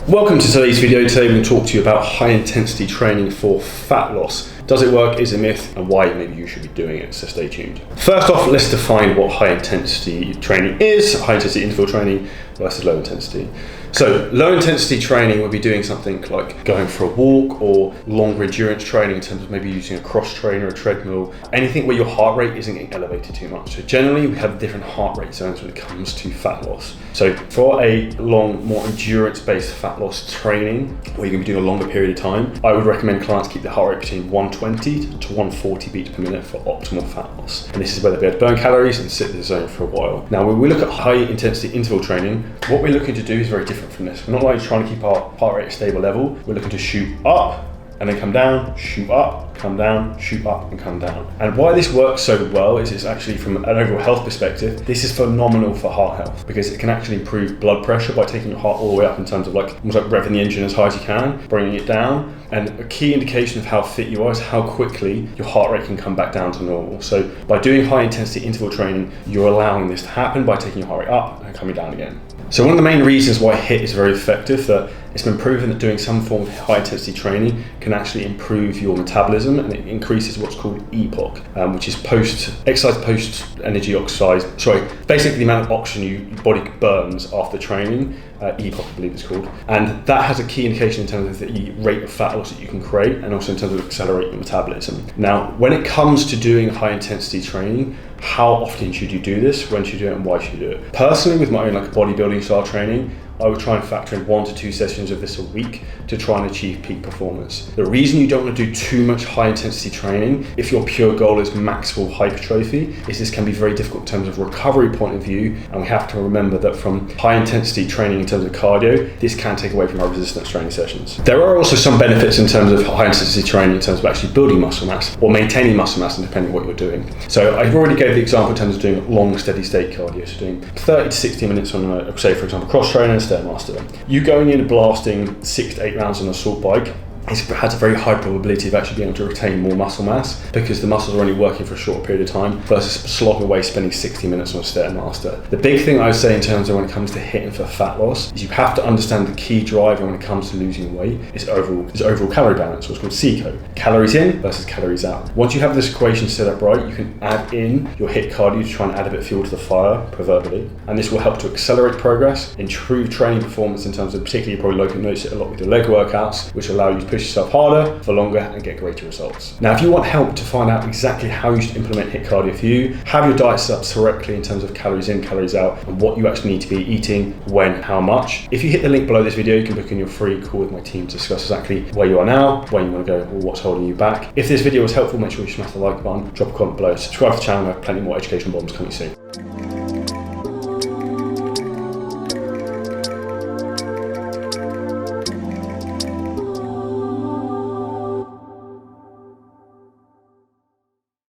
Welcome to today's video. Today we're going to talk to you about high intensity training for fat loss. Does it work? Is it a myth? And why maybe you should be doing it, so stay tuned. First off, let's define what high intensity training is. High intensity interval training versus low intensity. So low intensity training would be doing something like going for a walk or longer endurance training in terms of maybe using a cross trainer, a treadmill, anything where your heart rate isn't getting elevated too much. So generally we have different heart rate zones when it comes to fat loss. So for a long, more endurance-based fat loss training, where you're going to be doing a longer period of time, I would recommend clients keep the heart rate between 120 to 140 beats per minute for optimal fat loss. And this is where they'll be able to burn calories and sit in the zone for a while. Now, when we look at high intensity interval training, what we're looking to do is very different from this. We're not like trying to keep our heart rate at a stable level. We're looking to shoot up and then come down, shoot up, come down, shoot up and come down. And why this works so well is it's actually, from an overall health perspective, this is phenomenal for heart health because it can actually improve blood pressure by taking your heart all the way up in terms of almost like revving the engine as high as you can, bringing it down. And a key indication of how fit you are is how quickly your heart rate can come back down to normal. So by doing high intensity interval training, you're allowing this to happen by taking your heart rate up and coming down again. So one of the main reasons why HIIT is very effective, that it's been proven that doing some form of high intensity training can actually improve your metabolism, and it increases what's called EPOC, which is exercise post energy oxide. Basically the amount of oxygen your body burns after training. EPOC, I believe it's called, and that has a key indication in terms of the rate of fat loss that you can create, and also in terms of accelerate your metabolism. Now, when it comes to doing high intensity training, how often should you do this? When should you do it, and why should you do it? Personally, with my own bodybuilding style training, I would try and factor in 1 to 2 sessions of this a week to try and achieve peak performance. The reason you don't want to do too much high intensity training, if your pure goal is maximal hypertrophy, is this can be very difficult in terms of recovery point of view, and we have to remember that from high intensity training in terms of cardio, this can take away from our resistance training sessions. There are also some benefits in terms of high intensity training in terms of actually building muscle mass or maintaining muscle mass, depending on what you're doing. So I've already gave the example in terms of doing long steady state cardio, so doing 30 to 60 minutes on say for example cross trainer, Stairmaster. You going in and blasting 6 to 8 rounds on an assault bike, it has a very high probability of actually being able to retain more muscle mass because the muscles are only working for a short period of time versus slogging away spending 60 minutes on a Stairmaster. The big thing I would say in terms of when it comes to hitting for fat loss is you have to understand the key driver when it comes to losing weight is overall calorie balance, what's called CCO. Calories in versus calories out. Once you have this equation set up right, you can add in your HIIT cardio to try and add a bit of fuel to the fire, proverbially, and this will help to accelerate progress, improve training performance in terms of, particularly you probably notice it a lot with your leg workouts, which allow you to push yourself harder for longer and get greater results. Now, if you want help to find out exactly how you should implement HIIT cardio for you, have your diet set up correctly in terms of calories in, calories out, and what you actually need to be eating, when, how much. If you hit the link below this video, you can book in your free call with my team to discuss exactly where you are now, where you want to go, or what's holding you back. If this video was helpful, make sure you smash the like button, drop a comment below, subscribe to the channel. I have plenty more educational bombs coming soon.